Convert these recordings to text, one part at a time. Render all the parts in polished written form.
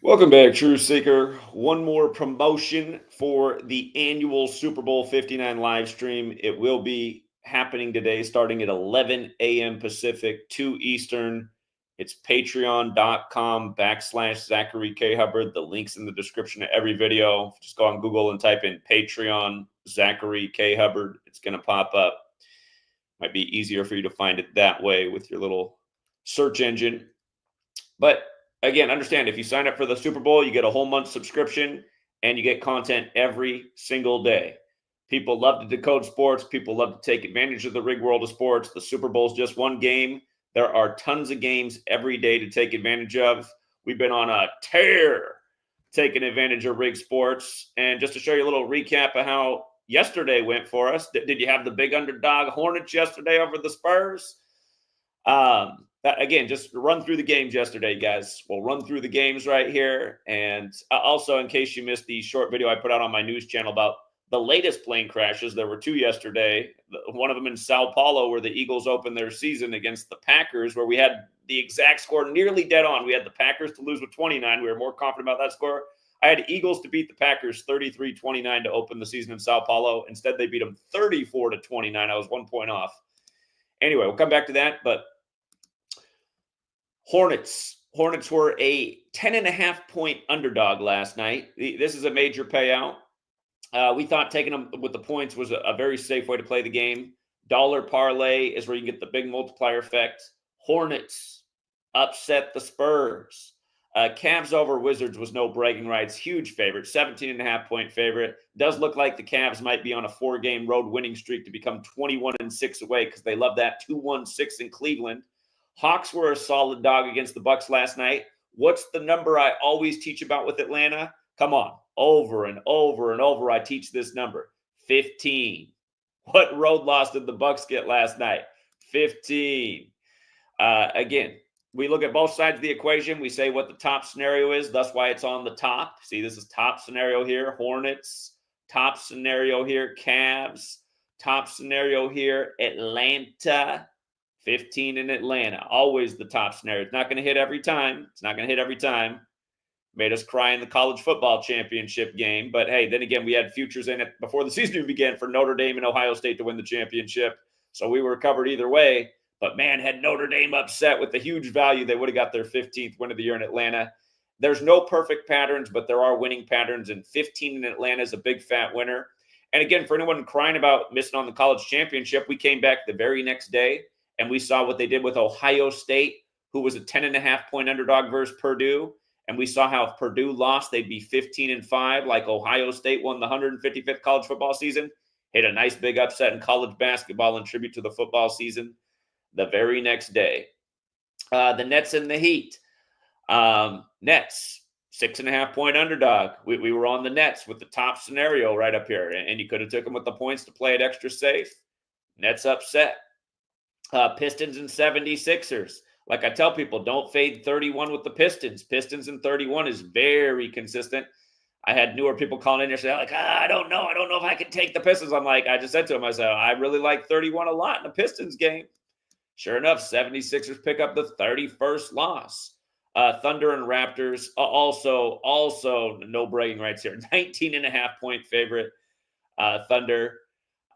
Welcome back, True Seeker. One more promotion for the annual Super Bowl 59 live stream. It will be happening today starting at 11 a.m. Pacific, 2 Eastern. It's patreon.com/Zachary K. Hubbard. The link's in the description of every video. Just go on Google and type in Patreon Zachary K. Hubbard. It's going to pop up. Might be easier for you to find it that way with your little search engine. But again, understand if you sign up for the Super Bowl, you get a whole month subscription and you get content every single day. People love to decode sports. People love to take advantage of the rig world of sports. The Super Bowl is just one game. There are tons of games every day to take advantage of. We've been on a tear taking advantage of rig sports. And just to show you a little recap of how yesterday went for us, did you have the big underdog Hornets yesterday over the Spurs? Again, just run through the games yesterday, guys. We'll run through the games right here. And also, in case you missed the short video I put out on my news channel about the latest plane crashes, there were two yesterday. One of them in Sao Paulo, where the Eagles opened their season against the Packers, where we had the exact score nearly dead on. We had the Packers to lose with 29. We were more confident about that score. I had Eagles to beat the Packers 33-29 to open the season in Sao Paulo. Instead, they beat them 34-29. I was 1 point off. Anyway, we'll come back to that, but Hornets were a 10.5 point underdog last night. This is a major payout. We thought taking them with the points was a very safe way to play the game. Dollar parlay is where you get the big multiplier effect. Hornets upset the Spurs. Cavs over Wizards was no bragging rights. Huge favorite, 17.5 point favorite. Does look like the Cavs might be on a 4-game road winning streak to become 21-6 away because they love that 2-1-6 in Cleveland. Hawks were a solid dog against the Bucks last night. What's the number I always teach about with Atlanta? Come on, over and over and over I teach this number, 15. What road loss did the Bucks get last night? 15. Again, we look at both sides of the equation. We say what the top scenario is. That's why it's on the top. See, this is top scenario here, Hornets. Top scenario here, Cavs. Top scenario here, Atlanta. 15 in Atlanta. Always the top scenario. It's not going to hit every time. Made us cry in the college football championship game. But hey, then again, we had futures in it before the season began for Notre Dame and Ohio State to win the championship. So we were covered either way. But man, had Notre Dame upset with the huge value, they would have got their 15th win of the year in Atlanta. There's no perfect patterns, but there are winning patterns. And 15 in Atlanta is a big fat winner. And again, for anyone crying about missing on the college championship, we came back the very next day. And we saw what they did with Ohio State, who was a 10.5 point underdog versus Purdue. And we saw how if Purdue lost, they'd be 15-5, like Ohio State won the 155th college football season. Hit a nice big upset in college basketball in tribute to the football season the very next day. The Nets and the Heat. Nets, 6.5 point underdog. We were on the Nets with the top scenario right up here. And you could have took them with the points to play it extra safe. Nets upset. Pistons and 76ers. Like I tell people, don't fade 31 with the Pistons. Pistons and 31 is very consistent. I had newer people calling in and saying, like, I don't know if I can take the Pistons. I'm like, I just said to them, I said, I really like 31 a lot in the Pistons game. Sure enough, 76ers pick up the 31st loss. Thunder and Raptors, also no bragging rights here. 19.5 point favorite. Thunder.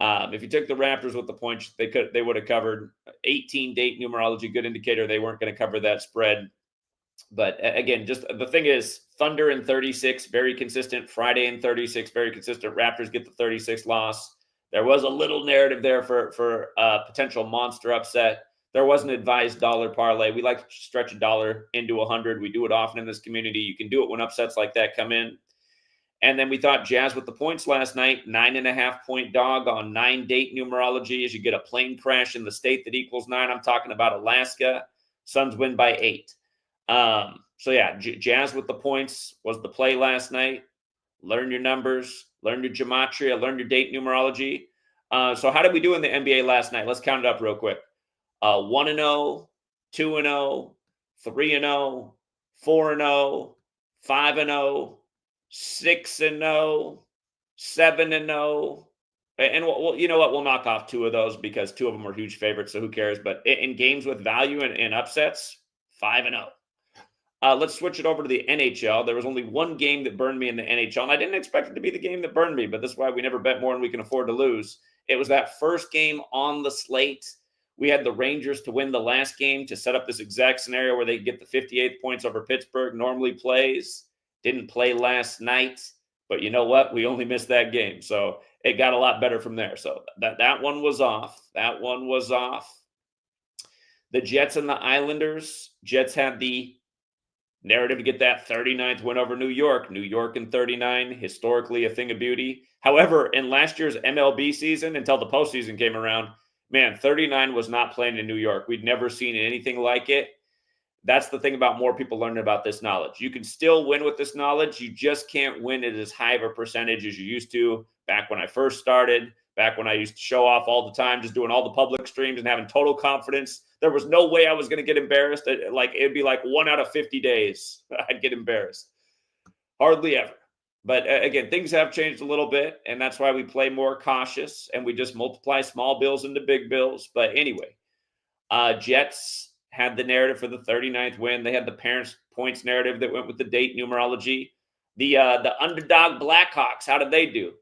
If you took the Raptors with the points, they would have covered 18 date numerology, good indicator they weren't going to cover that spread. But again, just the thing is, Thunder in 36, very consistent. Friday in 36, very consistent. Raptors get the 36 loss. There was a little narrative there for potential monster upset. There was an advised dollar parlay. We like to stretch a dollar into 100. We do it often in this community. You can do it when upsets like that come in. And then we thought Jazz with the points last night, 9.5 point dog on 9 date numerology as you get a plane crash in the state that equals 9. I'm talking about Alaska. Suns win by 8. So yeah, Jazz with the points was the play last night. Learn your numbers, learn your gematria, learn your date numerology. So how did we do in the NBA last night? Let's count it up real quick. 1-0, 2-0, 3-0, 4-0, 5-0. 6-0, 7-0, and we'll, you know what? We'll knock off 2 of those because 2 of them were huge favorites. So who cares? But in games with value and upsets, 5-0. Let's switch it over to the NHL. There was only one game that burned me in the NHL, and I didn't expect it to be the game that burned me, but that's why we never bet more than we can afford to lose. It was that first game on the slate. We had the Rangers to win the last game to set up this exact scenario where they get the 58 points over Pittsburgh. Normally plays. Didn't play last night, but you know what? We only missed that game, so it got a lot better from there. So that one was off. That one was off. The Jets and the Islanders. Jets had the narrative to get that 39th win over New York. New York in 39, historically a thing of beauty. However, in last year's MLB season, until the postseason came around, man, 39 was not playing in New York. We'd never seen anything like it. That's the thing about more people learning about this knowledge. You can still win with this knowledge. You just can't win at as high of a percentage as you used to back when I first started, back when I used to show off all the time, just doing all the public streams and having total confidence. There was no way I was going to get embarrassed. It'd be like 1 out of 50 days I'd get embarrassed. Hardly ever. But again, things have changed a little bit, and that's why we play more cautious, and we just multiply small bills into big bills. But anyway, Jets had the narrative for the 39th win. They had the parents' points narrative that went with the date numerology. The underdog Blackhawks, how did they do?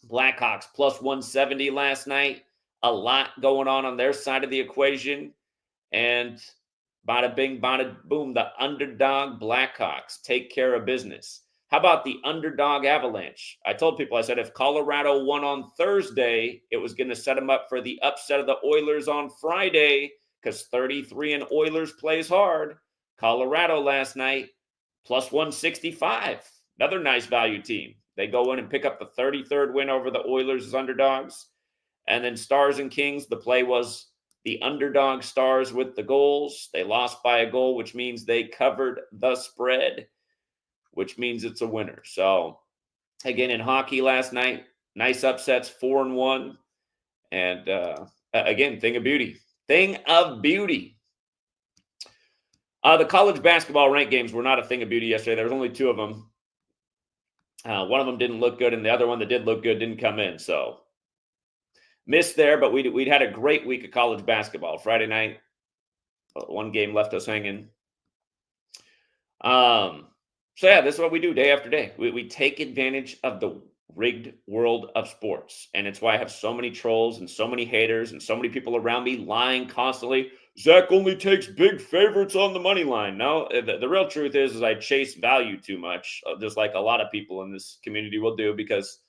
Blackhawks plus 170 last night. A lot going on their side of the equation. And bada bing, bada boom, the underdog Blackhawks take care of business. How about the underdog Avalanche? I told people, I said, if Colorado won on Thursday, it was going to set them up for the upset of the Oilers on Friday, because 33 and Oilers plays hard. Colorado last night, plus 165. Another nice value team. They go in and pick up the 33rd win over the Oilers as underdogs. And then Stars and Kings, the play was the underdog Stars with the goals. They lost by a goal, which means they covered the spread, which means it's a winner. So, again, in hockey last night, nice upsets, 4-1. And, again, thing of beauty. Thing of beauty. The college basketball rank games were not a thing of beauty yesterday. There was only 2 of them. One of them didn't look good, and the other one that did look good didn't come in. So, missed there, but we'd had a great week of college basketball. Friday night, one game left us hanging. So, yeah, this is what we do day after day. We take advantage of the rigged world of sports. And it's why I have so many trolls and so many haters and so many people around me lying constantly. Zach only takes big favorites on the money line. No, the real truth is I chase value too much, just like a lot of people in this community will do, because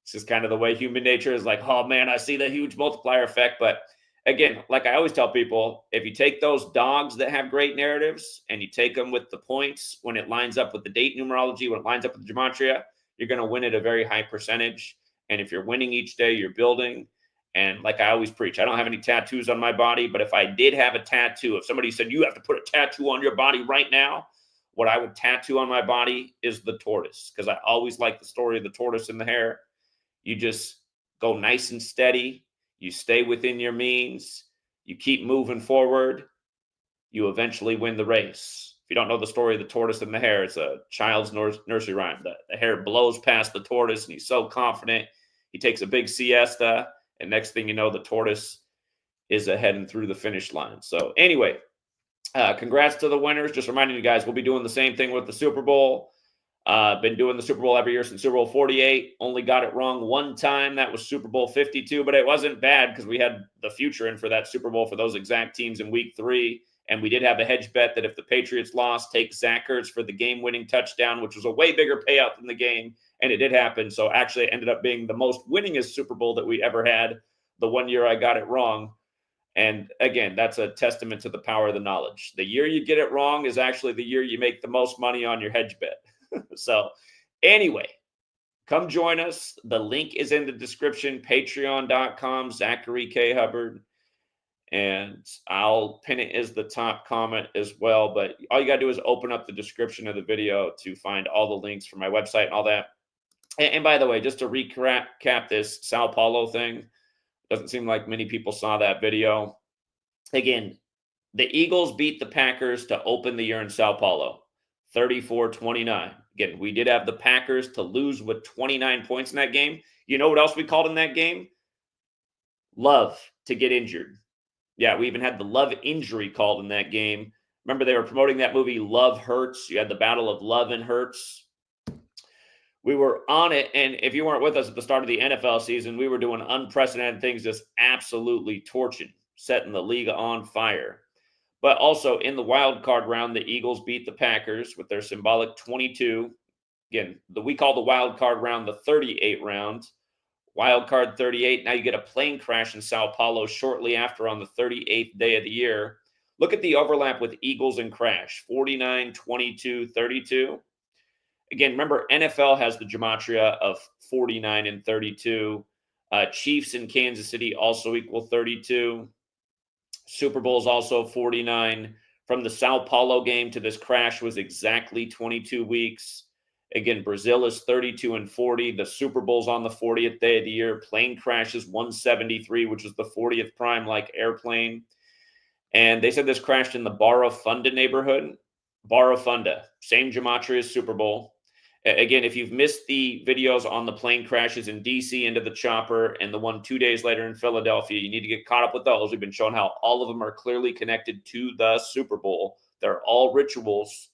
it's just kind of the way human nature is. Like, oh, man, I see the huge multiplier effect. But again, like I always tell people, if you take those dogs that have great narratives and you take them with the points when it lines up with the date numerology, when it lines up with the gematria, you're going to win at a very high percentage. And if you're winning each day, you're building. And like I always preach, I don't have any tattoos on my body, but if I did have a tattoo, if somebody said you have to put a tattoo on your body right now, what I would tattoo on my body is the tortoise, because I always like the story of the tortoise and the hare. You just go nice and steady. You stay within your means. You keep moving forward. You eventually win the race. If you don't know the story of the tortoise and the hare, it's a child's nursery rhyme. The hare blows past the tortoise, and he's so confident. He takes a big siesta, and next thing you know, the tortoise is heading through the finish line. So anyway, congrats to the winners. Just reminding you guys, we'll be doing the same thing with the Super Bowl. Been doing the Super Bowl every year since Super Bowl 48. Only got it wrong one time. That was Super Bowl 52, but it wasn't bad because we had the future in for that Super Bowl for those exact teams in week 3. And we did have a hedge bet that if the Patriots lost, take Zach Ertz for the game-winning touchdown, which was a way bigger payout than the game. And it did happen. So actually it ended up being the most winningest Super Bowl that we ever had the one year I got it wrong. And again, that's a testament to the power of the knowledge. The year you get it wrong is actually the year you make the most money on your hedge bet. So anyway, come join us. The link is in the description, patreon.com, Zachary K. Hubbard. And I'll pin it as the top comment as well. But all you got to do is open up the description of the video to find all the links for my website and all that. And by the way, just to recap this Sao Paulo thing, doesn't seem like many people saw that video. Again, the Eagles beat the Packers to open the year in Sao Paulo, 34-29. Again, we did have the Packers to lose with 29 points in that game. You know what else we called in that game? Love to get injured. Yeah, we even had the Love injury called in that game. Remember, they were promoting that movie Love Hurts. You had the Battle of Love and Hurts. We were on it, and if you weren't with us at the start of the NFL season, we were doing unprecedented things, just absolutely torching, setting the league on fire. But also in the wild card round, the Eagles beat the Packers with their symbolic 22. Again, we call the wild card round the 38 round. Wild card 38. Now you get a plane crash in Sao Paulo shortly after on the 38th day of the year. Look at the overlap with Eagles and crash, 49, 22, 32. Again, remember, NFL has the gematria of 49 and 32. Chiefs in Kansas City also equal 32. Super Bowl is also 49. From the Sao Paulo game to this crash was exactly 22 weeks. Again, Brazil is 32 and 40. The Super Bowl's on the 40th day of the year. Plane crash is 173, which is the 40th prime, like airplane. And they said this crashed in the Barra Funda neighborhood. Barra Funda, same gematria as Super Bowl. Again, if you've missed the videos on the plane crashes in DC into the chopper and the one 2 days later in Philadelphia, you need to get caught up with those. We've been showing how all of them are clearly connected to the Super Bowl. They're all rituals.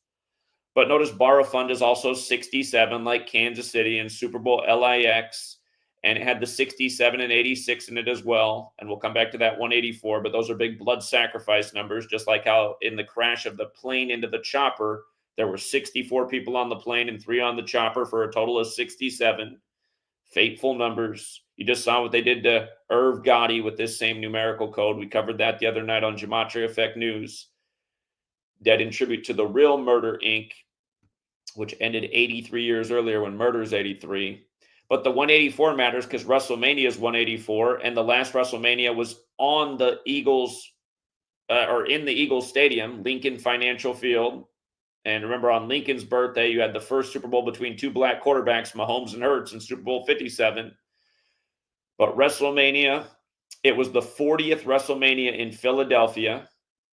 But notice Barra Funda is also 67, like Kansas City and Super Bowl LIX. And it had the 67 and 86 in it as well. And we'll come back to that 184. But those are big blood sacrifice numbers, just like how in the crash of the plane into the chopper, there were 64 people on the plane and 3 on the chopper for a total of 67. Fateful numbers. You just saw what they did to Irv Gotti with this same numerical code. We covered that the other night on GematriaEffectNews. Dead in tribute to the real Murder, Inc., which ended 83 years earlier when Murder's 83. But the 184 matters because WrestleMania is 184, and the last WrestleMania was on the Eagles, or in the Eagles Stadium, Lincoln Financial Field. And remember, on Lincoln's birthday, you had the first Super Bowl between 2 black quarterbacks, Mahomes and Hurts, in Super Bowl 57. But WrestleMania, it was the 40th WrestleMania in Philadelphia.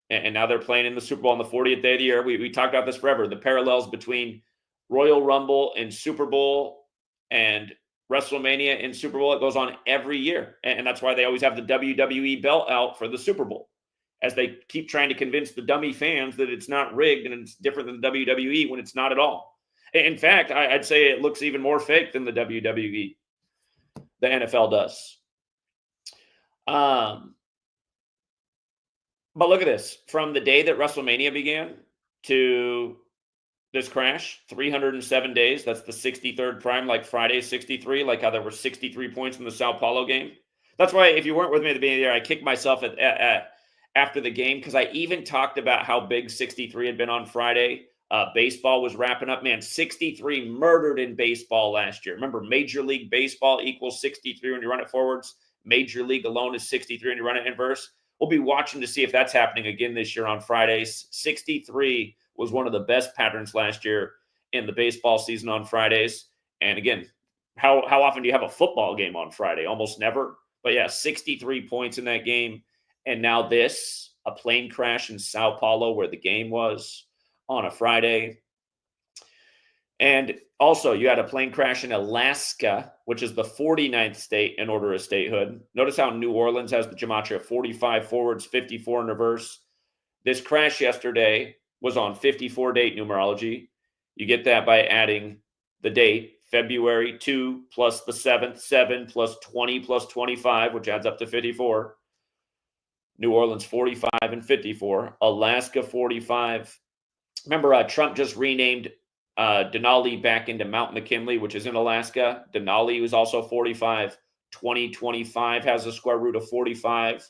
And now they're playing in the Super Bowl on the 40th day of the year. We talked about this forever. The parallels between Royal Rumble and Super Bowl and WrestleMania and Super Bowl, it goes on every year. And that's why they always have the WWE belt out for the Super Bowl, as they keep trying to convince the dummy fans that it's not rigged and it's different than the WWE when it's not at all. In fact, I'd say it looks even more fake than the WWE. The NFL does. But look at this. From the day that WrestleMania began to this crash, 307 days. That's the 63rd prime, like Friday 63, like how there were 63 points in the Sao Paulo game. That's why, if you weren't with me at the beginning of the year, I kicked myself after the game, because I even talked about how big 63 had been on Friday. Baseball was wrapping up. Man, 63 murdered in baseball last year. Remember, Major League Baseball equals 63 when you run it forwards. Major League alone is 63 when you run it inverse. We'll be watching to see if that's happening again this year on Fridays. 63 was one of the best patterns last year in the baseball season on Fridays. And again, how often do you have a football game on Friday? Almost never. But yeah, 63 points in that game. And now this, a plane crash in Sao Paulo where the game was on a Friday. And also, you had a plane crash in Alaska, which is the 49th state in order of statehood. Notice how New Orleans has the gematria 45 forwards, 54 in reverse. This crash yesterday was on 54 date numerology. You get that by adding the date, February 2 plus the 7th, 7 plus 20 plus 25, which adds up to 54. New Orleans 45 and 54. Alaska 45. Remember, Trump just renamed Denali back into Mount McKinley, which is in Alaska. Denali was also 45. 2025 has a square root of 45.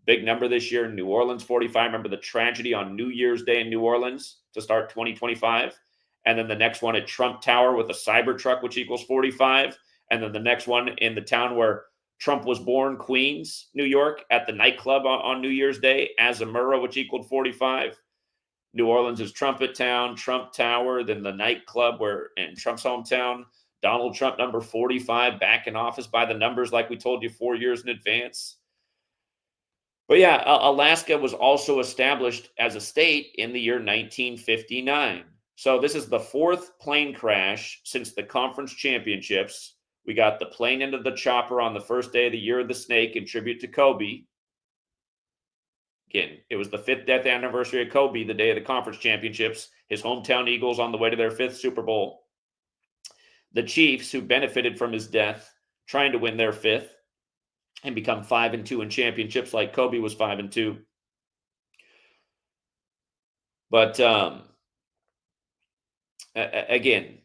Big number this year. New Orleans 45. Remember the tragedy on New Year's Day in New Orleans to start 2025. And then the next one at Trump Tower with a Cybertruck, which equals 45. And then the next one in the town where Trump was born, Queens, New York, at the nightclub on New Year's Day, Azamura, which equaled 45. New Orleans is Trumpet Town, Trump Tower, then the nightclub where in Trump's hometown, Donald Trump, number 45, back in office by the numbers like we told you 4 years in advance. But yeah, Alaska was also established as a state in the year 1959. So this is the 4th plane crash since the conference championships. We got the plane into the chopper on the first day of the year of the snake in tribute to Kobe. Again, it was the 5th death anniversary of Kobe, the day of the conference championships. His hometown Eagles on the way to their 5th Super Bowl. The Chiefs, who benefited from his death, trying to win their 5th and become 5-2 in championships like Kobe was 5-2. But again,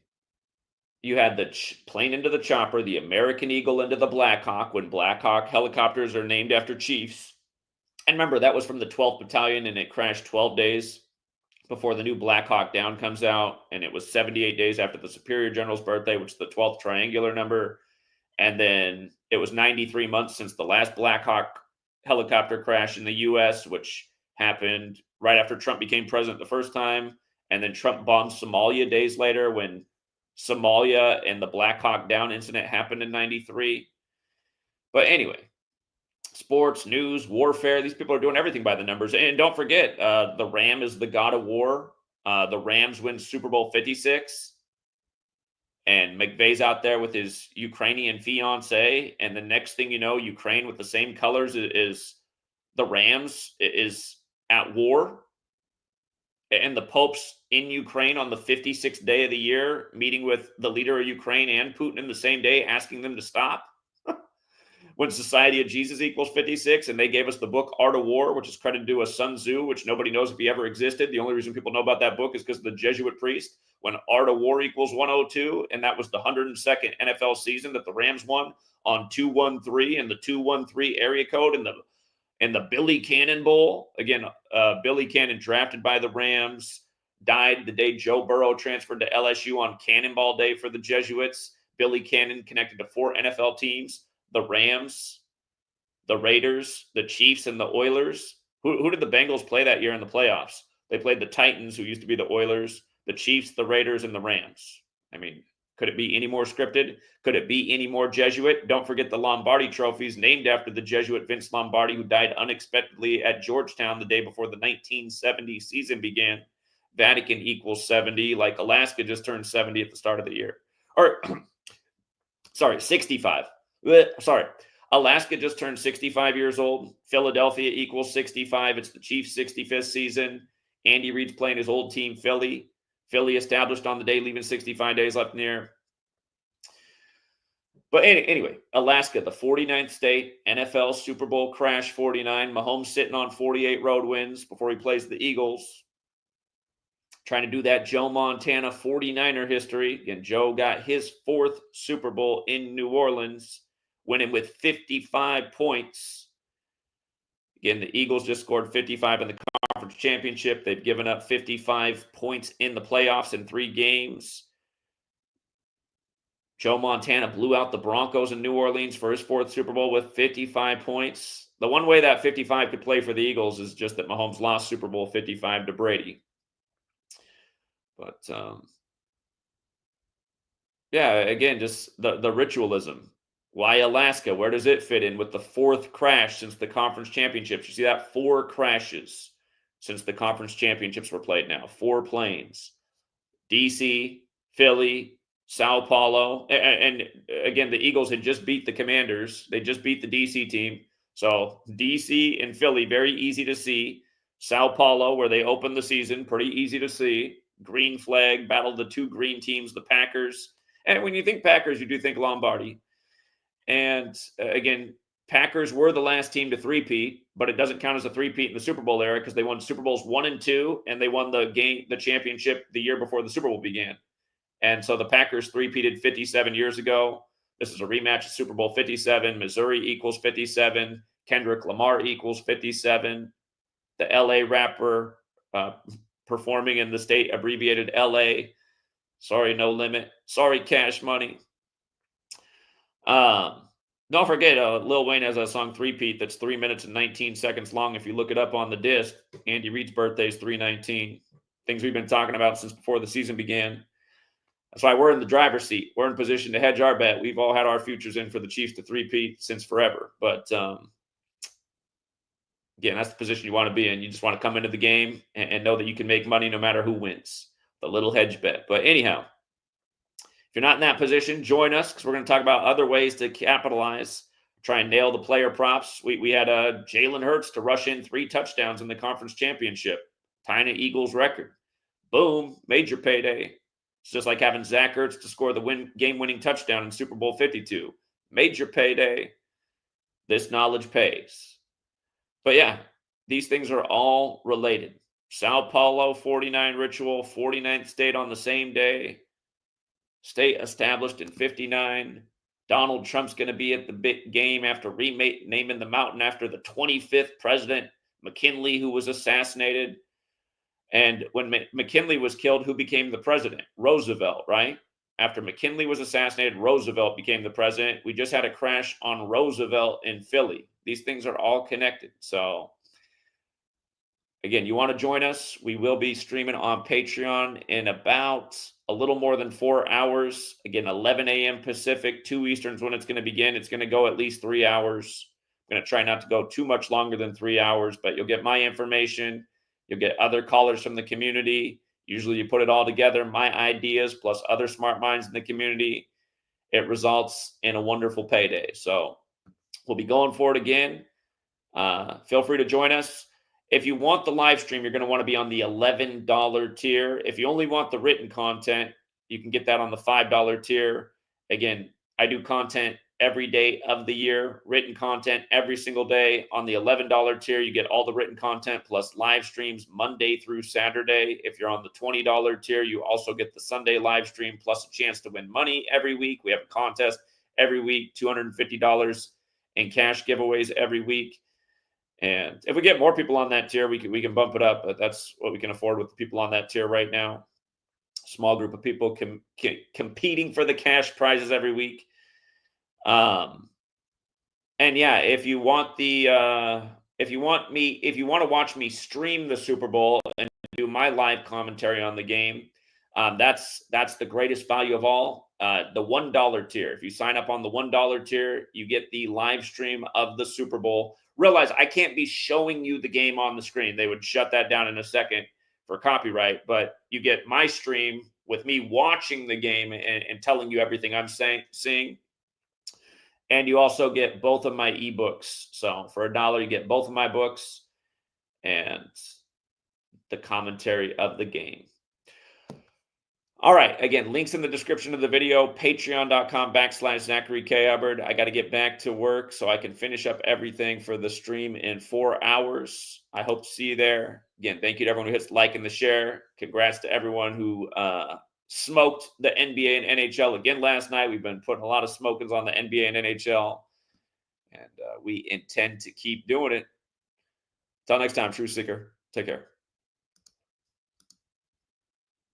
you had the plane into the chopper, the American Eagle into the Black Hawk, when Black Hawk helicopters are named after chiefs. And remember, that was from the 12th Battalion, and it crashed 12 days before the new Black Hawk Down comes out. And it was 78 days after the Superior General's birthday, which is the 12th triangular number. And then it was 93 months since the last Black Hawk helicopter crash in the U.S., which happened right after Trump became president the first time. And then Trump bombed Somalia days later, when Somalia and the Black Hawk Down incident happened in 93. But anyway, sports, news, warfare, these people are doing everything by the numbers. And don't forget, the Ram is the god of war. The Rams win Super Bowl 56. And McVay's out there with his Ukrainian fiance. And the next thing you know, Ukraine with the same colors is the Rams is at war. And the Pope's in Ukraine on the 56th day of the year, meeting with the leader of Ukraine and Putin in the same day, asking them to stop. When Society of Jesus equals 56, and they gave us the book Art of War, which is credited to a Sun Tzu, which nobody knows if he ever existed. The only reason people know about that book is because of the Jesuit priest. When Art of War equals 102, and that was the 102nd NFL season that the Rams won on 213 and the 213 area code in the Billy Cannon Bowl. Again, Billy Cannon, drafted by the Rams, died the day Joe Burrow transferred to LSU on Cannonball Day for the Jesuits. Billy Cannon connected to 4 NFL teams: the Rams, the Raiders, the Chiefs, and the Oilers. Who did the Bengals play that year in the playoffs? They played the Titans, who used to be the Oilers, the Chiefs, the Raiders, and the Rams. I mean, could it be any more scripted? Could it be any more Jesuit? Don't forget the Lombardi trophies, named after the Jesuit Vince Lombardi, who died unexpectedly at Georgetown the day before the 1970 season began. Vatican equals 70, like Alaska just turned 70 at the start of the year. Or, sorry, 65. Sorry. Alaska just turned 65 years old. Philadelphia equals 65. It's the Chiefs' 65th season. Andy Reid's playing his old team, Philly. Philly established on the day, leaving 65 days left in the year. But anyway, Alaska, the 49th state, NFL Super Bowl crash 49. Mahomes sitting on 48 road wins before he plays the Eagles. Trying to do that Joe Montana 49er history. Again, Joe got his 4th Super Bowl in New Orleans, winning with 55 points. Again, the Eagles just scored 55 in the conference championship. They've given up 55 points in the playoffs in 3 games. Joe Montana blew out the Broncos in New Orleans for his 4th Super Bowl with 55 points. The one way that 55 could play for the Eagles is just that Mahomes lost Super Bowl 55 to Brady. But, yeah, again, just the ritualism. Why Alaska? Where does it fit in with the 4th crash since the conference championships? You see that? 4 crashes since the conference championships were played now. 4 planes. DC, Philly, Sao Paulo. And again, the Eagles had just beat the Commanders. They just beat the DC team. So DC and Philly, very easy to see. Sao Paulo, where they opened the season, pretty easy to see. Green flag, battled the 2 green teams, the Packers. And when you think Packers, you do think Lombardi. And again, Packers were the last team to three-peat, but it doesn't count as a three-peat in the Super Bowl era because they won Super Bowls 1 and 2, and they won the championship the year before the Super Bowl began. And so the Packers three-peated 57 years ago. This is a rematch of Super Bowl 57. Missouri equals 57. Kendrick Lamar equals 57. The LA rapper performing in the state abbreviated LA. Sorry, No Limit. Sorry, Cash Money. Don't forget, Lil Wayne has a song Three-Peat that's 3 minutes and 19 seconds long. If you look it up on the disc, Andy Reid's birthday is 3/19. Things we've been talking about since before the season began. That's why we're in the driver's seat. We're in position to hedge our bet. We've all had our futures in for the Chiefs to three-peat since forever. But again, that's the position you want to be in. You just want to come into the game and know that you can make money no matter who wins. The little hedge bet. But anyhow, if you're not in that position, join us because we're going to talk about other ways to capitalize try and nail the player props. We had Jalen Hurts to rush in 3 touchdowns in the conference championship, tying an Eagles record. Boom, major payday. It's just like having Zach Ertz to score the game-winning touchdown in Super Bowl 52. Major payday. This knowledge pays. But yeah, these things are all related. Sao Paulo 49 ritual, 49th state on the same day. State established in 59. Donald Trump's going to be at the big game after naming the mountain after the 25th president, McKinley, who was assassinated. And when McKinley was killed, who became the president? Roosevelt, right? After McKinley was assassinated, Roosevelt became the president. We just had a crash on Roosevelt in Philly. These things are all connected. So, again, you want to join us? We will be streaming on Patreon in about a little more than 4 hours. Again, 11 a.m. Pacific, 2 Eastern is when it's going to begin. It's going to go at least 3 hours. I'm going to try not to go too much longer than 3 hours, but you'll get my information. You'll get other callers from the community. Usually you put it all together, my ideas plus other smart minds in the community. It results in a wonderful payday. So we'll be going for it again. Feel free to join us. If you want the live stream, you're going to want to be on the $11 tier. If you only want the written content, you can get that on the $5 tier. Again, I do content every day of the year, written content every single day. On the $11 tier, you get all the written content plus live streams Monday through Saturday. If you're on the $20 tier, you also get the Sunday live stream plus a chance to win money every week. We have a contest every week, $250 in cash giveaways every week. And if we get more people on that tier, we can bump it up, but that's what we can afford with the people on that tier right now. Small group of people competing for the cash prizes every week. And yeah, if you want to watch me stream the Super Bowl and do my live commentary on the game, that's the greatest value of all. The $1 tier. If you sign up on the $1 tier, you get the live stream of the Super Bowl. Realize I can't be showing you the game on the screen. They would shut that down in a second for copyright, but you get my stream with me watching the game and telling you everything I'm seeing. And you also get both of my ebooks. So for $1, you get both of my books and the commentary of the game. All right. Again, links in the description of the video, patreon.com/Zachary K. Hubbard. I got to get back to work so I can finish up everything for the stream in 4 hours. I hope to see you there. Again, thank you to everyone who hits the like and the share. Congrats to everyone who smoked the NBA and NHL again last night. We've been putting a lot of smokings on the NBA and NHL, and we intend to keep doing it. Until next time, True Seeker. Take care.